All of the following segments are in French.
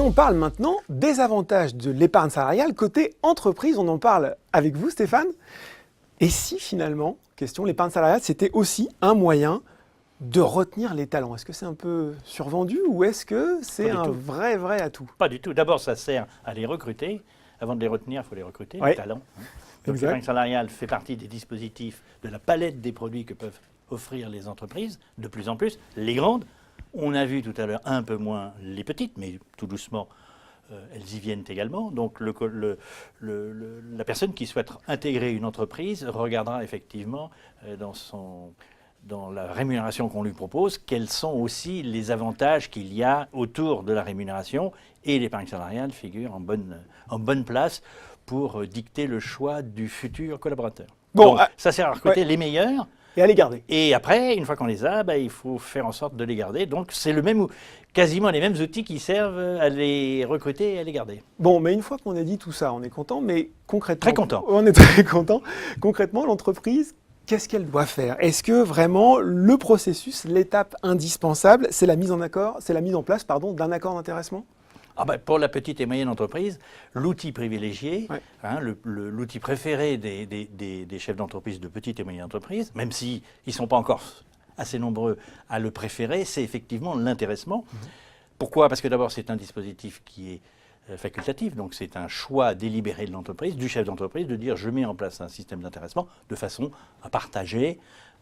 on parle maintenant des avantages de l'épargne salariale côté entreprise. On en parle avec vous, Stéphane. Et si finalement, question, l'épargne salariale, c'était aussi un moyen de retenir les talents? Est-ce que c'est un peu survendu ou est-ce que c'est un vrai atout? Pas du tout. D'abord, ça sert à les recruter. Avant de les retenir, il faut les recruter, les talents. Donc l'épargne salariale fait partie des dispositifs de la palette des produits que peuvent offrir les entreprises, de plus en plus. Les grandes, on a vu tout à l'heure un peu moins les petites, mais tout doucement, elles y viennent également. Donc la personne qui souhaite intégrer une entreprise regardera effectivement dans la rémunération qu'on lui propose, quels sont aussi les avantages qu'il y a autour de la rémunération, et l'épargne salariale figure en bonne place pour dicter le choix du futur collaborateur. Bon, donc, ça sert à recruter les meilleurs. Et à les garder. Et après, une fois qu'on les a, il faut faire en sorte de les garder. Donc c'est quasiment les mêmes outils qui servent à les recruter et à les garder. Bon, mais une fois qu'on a dit tout ça, on est content, mais concrètement... Très content. On est très content. Concrètement, l'entreprise, qu'est-ce qu'elle doit faire? Est-ce que vraiment le processus, l'étape indispensable, c'est la mise en place d'un accord d'intéressement? Pour la petite et moyenne entreprise, l'outil privilégié, l'outil préféré des chefs d'entreprise de petite et moyenne entreprise, même s'ils ne sont pas encore assez nombreux à le préférer, c'est effectivement l'intéressement. Pourquoi? Parce que d'abord, c'est un dispositif qui est facultatif, donc c'est un choix délibéré de l'entreprise, du chef d'entreprise, de dire je mets en place un système d'intéressement de façon à partager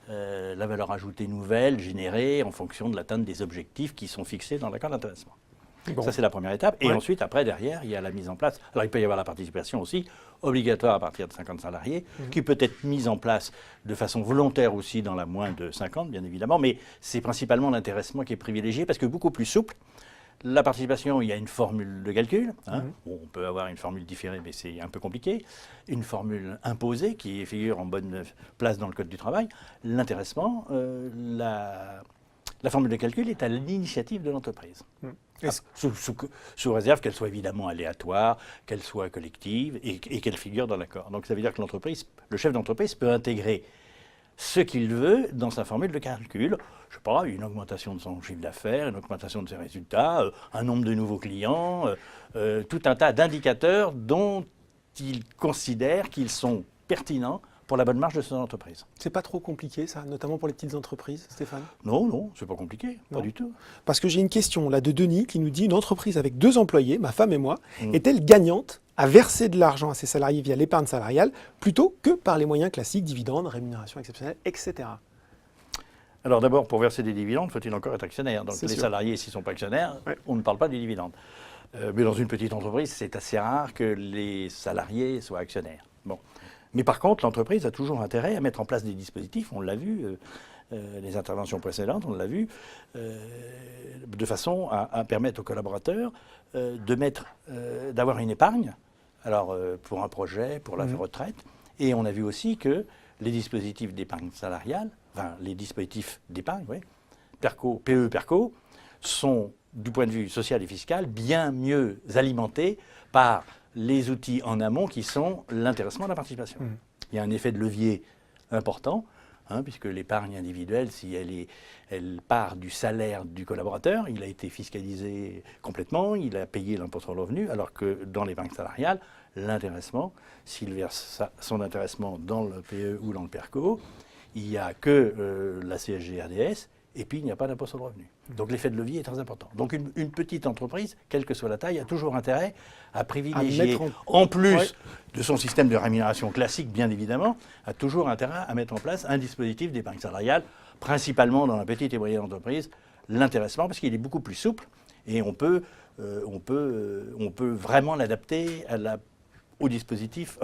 la valeur ajoutée nouvelle générée en fonction de l'atteinte des objectifs qui sont fixés dans l'accord d'intéressement. Bon. Ça, c'est la première étape. Et ensuite, après, derrière, il y a la mise en place. Alors, il peut y avoir la participation aussi, obligatoire à partir de 50 salariés, qui peut être mise en place de façon volontaire aussi dans la moins de 50, bien évidemment. Mais c'est principalement l'intéressement qui est privilégié parce que beaucoup plus souple. La participation, il y a une formule de calcul. Bon, on peut avoir une formule différée, mais c'est un peu compliqué. Une formule imposée qui figure en bonne place dans le Code du travail. L'intéressement, la formule de calcul est à l'initiative de l'entreprise. Sous réserve qu'elle soit évidemment aléatoire, qu'elle soit collective et qu'elle figure dans l'accord. Donc ça veut dire que le chef d'entreprise peut intégrer ce qu'il veut dans sa formule de calcul. Je ne sais pas, une augmentation de son chiffre d'affaires, une augmentation de ses résultats, un nombre de nouveaux clients, tout un tas d'indicateurs dont il considère qu'ils sont pertinents pour la bonne marche de son entreprise. C'est pas trop compliqué, ça, notamment pour les petites entreprises, Stéphane? Non, c'est pas compliqué, pas du tout. Parce que j'ai une question là de Denis qui nous dit: une entreprise avec 2 employés, ma femme et moi, est-elle gagnante à verser de l'argent à ses salariés via l'épargne salariale plutôt que par les moyens classiques, dividendes, rémunération exceptionnelle, etc.? Alors d'abord, pour verser des dividendes, faut-il encore être actionnaire. Donc les salariés, s'ils ne sont pas actionnaires, on ne parle pas des dividendes. Mais dans une petite entreprise, c'est assez rare que les salariés soient actionnaires. Bon. Mais par contre, l'entreprise a toujours intérêt à mettre en place des dispositifs, on l'a vu, les interventions précédentes, on l'a vu, de façon à permettre aux collaborateurs d'avoir une épargne, alors pour un projet, pour la retraite. Et on a vu aussi que les dispositifs d'épargne salariale, les dispositifs d'épargne, PE, PERCO, sont, du point de vue social et fiscal, bien mieux alimentés par les outils en amont qui sont l'intéressement de la participation. Il y a un effet de levier important, puisque l'épargne individuelle, si elle part du salaire du collaborateur, il a été fiscalisé complètement, il a payé l'impôt sur le revenu, alors que dans l'épargne salariale, l'intéressement, s'il verse son intéressement dans le PE ou dans le PERCO, il n'y a que la CSG-RDS, et puis il n'y a pas d'impôt sur le revenu. Donc l'effet de levier est très important. Donc une petite entreprise, quelle que soit la taille, a toujours intérêt à privilégier, en plus de son système de rémunération classique, bien évidemment, a toujours intérêt à mettre en place un dispositif d'épargne salariale, principalement dans la petite et moyenne entreprise, l'intéressement, parce qu'il est beaucoup plus souple et on peut vraiment l'adapter au dispositif,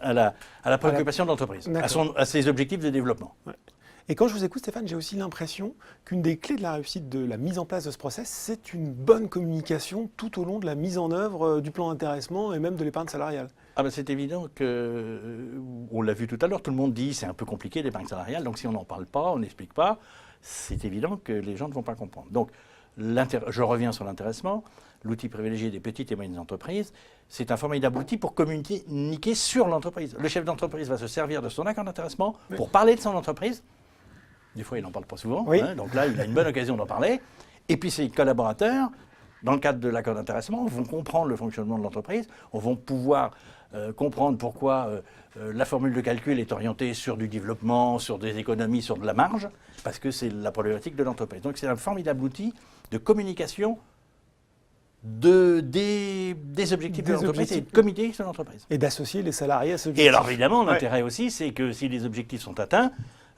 à la préoccupation de l'entreprise, à ses objectifs de développement. Et quand je vous écoute, Stéphane, j'ai aussi l'impression qu'une des clés de la réussite de la mise en place de ce process, c'est une bonne communication tout au long de la mise en œuvre du plan d'intéressement et même de l'épargne salariale. C'est évident on l'a vu tout à l'heure, tout le monde dit c'est un peu compliqué l'épargne salariale, donc si on n'en parle pas, on n'explique pas, c'est évident que les gens ne vont pas comprendre. Donc je reviens sur l'intéressement, l'outil privilégié des petites et moyennes entreprises, c'est un formidable outil pour communiquer sur l'entreprise. Le chef d'entreprise va se servir de son accord d'intéressement pour parler de son entreprise. Des fois, il n'en parle pas souvent, donc là, il a une bonne occasion d'en parler. Et puis, ses collaborateurs dans le cadre de l'accord d'intéressement, vont comprendre le fonctionnement de l'entreprise, vont pouvoir comprendre pourquoi la formule de calcul est orientée sur du développement, sur des économies, sur de la marge, parce que c'est la problématique de l'entreprise. Donc c'est un formidable outil de communication des objectifs de l'entreprise et de communiquer de l'entreprise. Et d'associer les salariés à ce Et alors évidemment, l'intérêt aussi, c'est que si les objectifs sont atteints,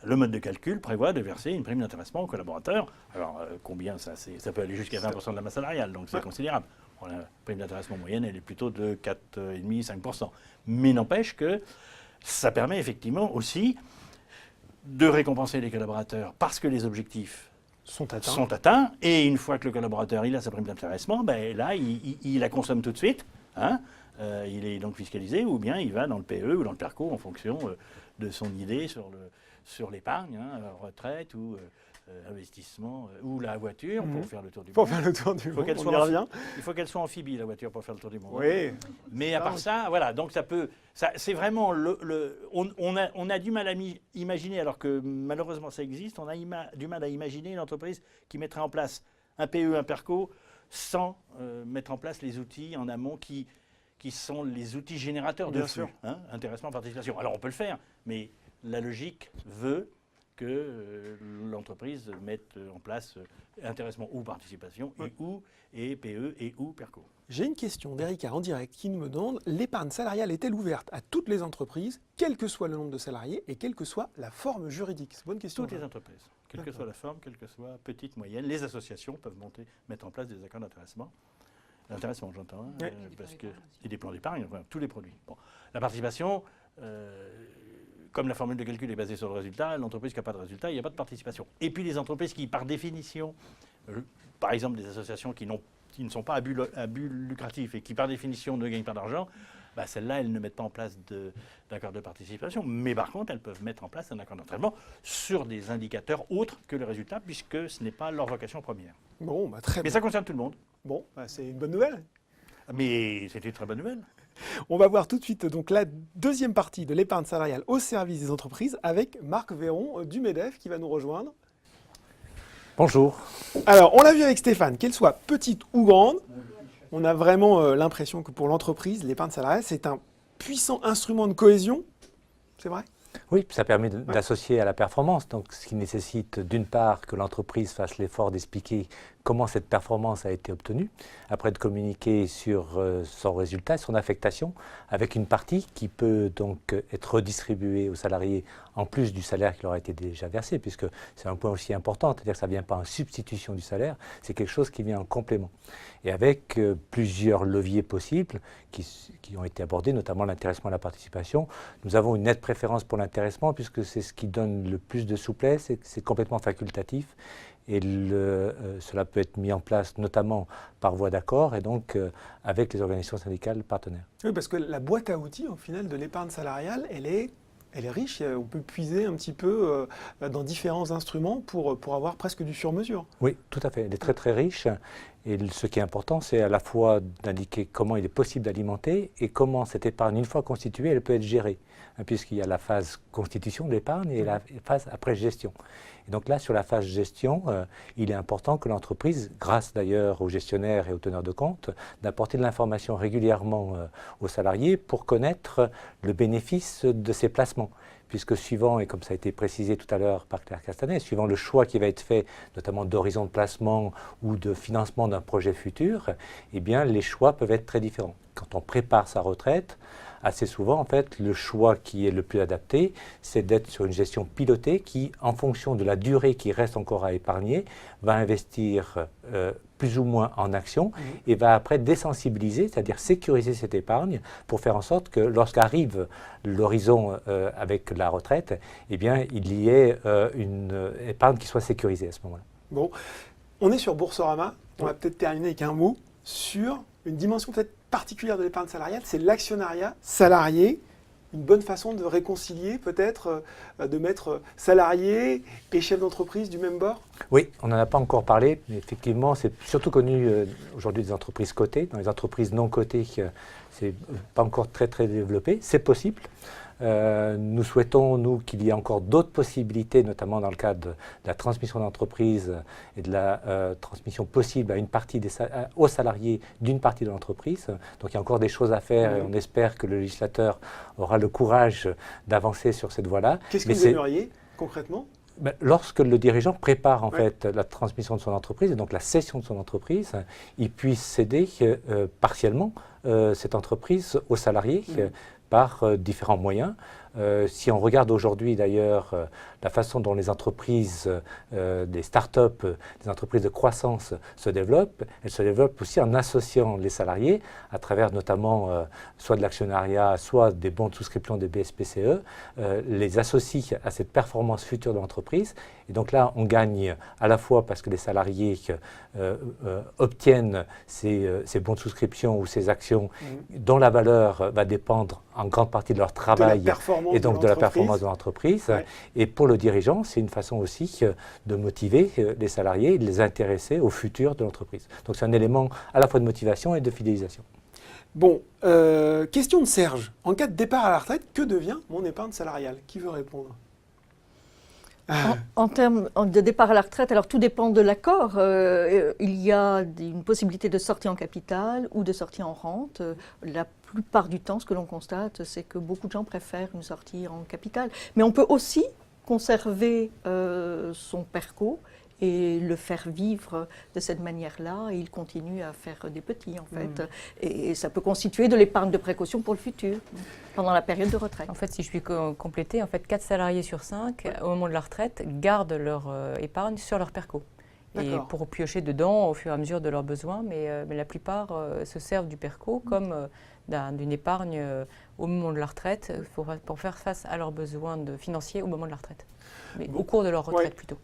le mode de calcul prévoit de verser une prime d'intéressement aux collaborateurs. Alors combien ça peut aller jusqu'à 20% de la masse salariale, donc c'est considérable. Bon, la prime d'intéressement moyenne, elle est plutôt de 4,5-5%. Mais n'empêche que ça permet effectivement aussi de récompenser les collaborateurs parce que les objectifs sont atteints. Et une fois que le collaborateur il a sa prime d'intéressement, ben là, il la consomme tout de suite. Hein, il est donc fiscalisé, ou bien il va dans le PE ou dans le PERCO en fonction de son idée sur l'épargne, retraite ou investissement, ou la voiture pour faire le tour du monde. Pour faire le tour du monde, il faut qu'elle soit amphibie, la voiture, pour faire le tour du monde. Oui. Mais à part ça, voilà, donc c'est vraiment on a du mal à imaginer, alors que malheureusement ça existe, on a du mal à imaginer une entreprise qui mettrait en place un PE, un PERCO, sans mettre en place les outils en amont qui sont les outils générateurs de flux, hein, intéressement, participation. Alors on peut le faire, mais la logique veut que l'entreprise mette en place intéressement ou participation, et PE et ou PERCO. J'ai une question d'Erika en direct qui me demande: l'épargne salariale est-elle ouverte à toutes les entreprises, quel que soit le nombre de salariés et quelle que soit la forme juridique? C'est une bonne question. Toutes les entreprises, quelle que soit la forme, quelle que soit petite, moyenne. Les associations peuvent mettre en place des accords d'intéressement. L'intéressement, j'entends, parce que c'est des plans d'épargne, enfin, tous les produits. Bon. La participation, comme la formule de calcul est basée sur le résultat, l'entreprise qui n'a pas de résultat, il n'y a pas de participation. Et puis les entreprises qui, par définition, par exemple des associations qui ne sont pas à but lucratif et qui, par définition, ne gagnent pas d'argent, bah, celles-là, elles ne mettent pas en place d'accord de participation. Mais par contre, elles peuvent mettre en place un accord d'entraînement sur des indicateurs autres que le résultat, puisque ce n'est pas leur vocation première. Bon, bah, très bien. Mais ça concerne tout le monde. Bon, bah, c'est une bonne nouvelle. Mais c'est une très bonne nouvelle. On va voir tout de suite donc, la deuxième partie de l'épargne salariale au service des entreprises avec Marc Véron du MEDEF qui va nous rejoindre. Bonjour. Alors, on l'a vu avec Stéphane, qu'elle soit petite ou grande, on a vraiment l'impression que pour l'entreprise, l'épargne salariale, c'est un puissant instrument de cohésion. C'est vrai ? Oui, ça permet d'associer à la performance, donc ce qui nécessite d'une part que l'entreprise fasse l'effort d'expliquer comment cette performance a été obtenue, après de communiquer sur son résultat, son affectation, avec une partie qui peut donc être redistribuée aux salariés en plus du salaire qui leur a été déjà versé, puisque c'est un point aussi important, c'est-à-dire que ça ne vient pas en substitution du salaire, c'est quelque chose qui vient en complément. Et avec plusieurs leviers possibles qui ont été abordés, notamment l'intéressement et la participation, nous avons une nette préférence pour l'intéressement, puisque c'est ce qui donne le plus de souplesse, et c'est complètement facultatif. Et cela peut être mis en place notamment par voie d'accord et donc avec les organisations syndicales partenaires. Oui, parce que la boîte à outils, au final, de l'épargne salariale, elle est riche. On peut puiser un petit peu dans différents instruments pour avoir presque du sur-mesure. Oui, tout à fait. Elle est très très riche. Et ce qui est important, c'est à la fois d'indiquer comment il est possible d'alimenter et comment cette épargne, une fois constituée, elle peut être gérée. Puisqu'il y a la phase constitution de l'épargne et la phase après gestion. Et donc là, sur la phase gestion, il est important que l'entreprise, grâce d'ailleurs aux gestionnaires et aux teneurs de compte, d'apporter de l'information régulièrement aux salariés pour connaître le bénéfice de ces placements. Puisque suivant, et comme ça a été précisé tout à l'heure par Claire Castanet, suivant le choix qui va être fait, notamment d'horizon de placement ou de financement d'un projet futur, eh bien, les choix peuvent être très différents. Quand on prépare sa retraite, assez souvent, en fait, le choix qui est le plus adapté, c'est d'être sur une gestion pilotée qui, en fonction de la durée qui reste encore à épargner, va investir plus ou moins en action et va après désensibiliser, c'est-à-dire sécuriser cette épargne pour faire en sorte que lorsqu'arrive l'horizon avec la retraite, eh bien, il y ait une épargne qui soit sécurisée à ce moment-là. Bon, on est sur Boursorama. On va peut-être terminer avec un mot sur une dimension peut-être particulière de l'épargne salariale, c'est l'actionnariat salarié. Une bonne façon de réconcilier peut-être, de mettre salariés et chefs d'entreprise du même bord? Oui, on n'en a pas encore parlé, mais effectivement, c'est surtout connu aujourd'hui des entreprises cotées. Dans les entreprises non cotées, c'est pas encore très très développé. C'est possible. Nous souhaitons, nous, qu'il y ait encore d'autres possibilités, notamment dans le cadre de la transmission d'entreprise et de la transmission possible à une partie aux salariés d'une partie de l'entreprise. Donc il y a encore des choses à faire et on espère que le législateur aura le courage d'avancer sur cette voie-là. Qu'est-ce que vous aimeriez concrètement ? Lorsque le dirigeant prépare en fait la transmission de son entreprise et donc la cession de son entreprise, il puisse céder partiellement cette entreprise aux salariés par différents moyens. Si on regarde aujourd'hui d'ailleurs la façon dont les entreprises, des start-up, des entreprises de croissance se développent, elles se développent aussi en associant les salariés à travers notamment soit de l'actionnariat, soit des bons de souscription des BSPCE, les associe à cette performance future de l'entreprise. Et donc là, on gagne à la fois parce que les salariés obtiennent ces bons de souscription ou ces actions dont la valeur va dépendre en grande partie de leur travail et donc de la performance de l'entreprise. Et pour le dirigeant, c'est une façon aussi de motiver les salariés et de les intéresser au futur de l'entreprise. Donc c'est un élément à la fois de motivation et de fidélisation. Bon, question de Serge. En cas de départ à la retraite, que devient mon épargne salariale? Qui veut répondre? En termes de départ à la retraite, alors tout dépend de l'accord. Il y a une possibilité de sortie en capital ou de sortie en rente. La plupart du temps, ce que l'on constate, c'est que beaucoup de gens préfèrent une sortie en capital. Mais on peut aussi conserver son PERCO et le faire vivre de cette manière-là. Et il continue à faire des petits, en fait. Et ça peut constituer de l'épargne de précaution pour le futur, pendant la période de retraite. En fait, si je puis compléter, en fait, 4 salariés sur 5, au moment de la retraite, gardent leur épargne sur leur PERCO. Et pour piocher dedans au fur et à mesure de leurs besoins, mais la plupart se servent du PERCO comme d'une épargne au moment de la retraite pour faire face à leurs besoins financiers au moment de la retraite, mais au cours de leur retraite plutôt.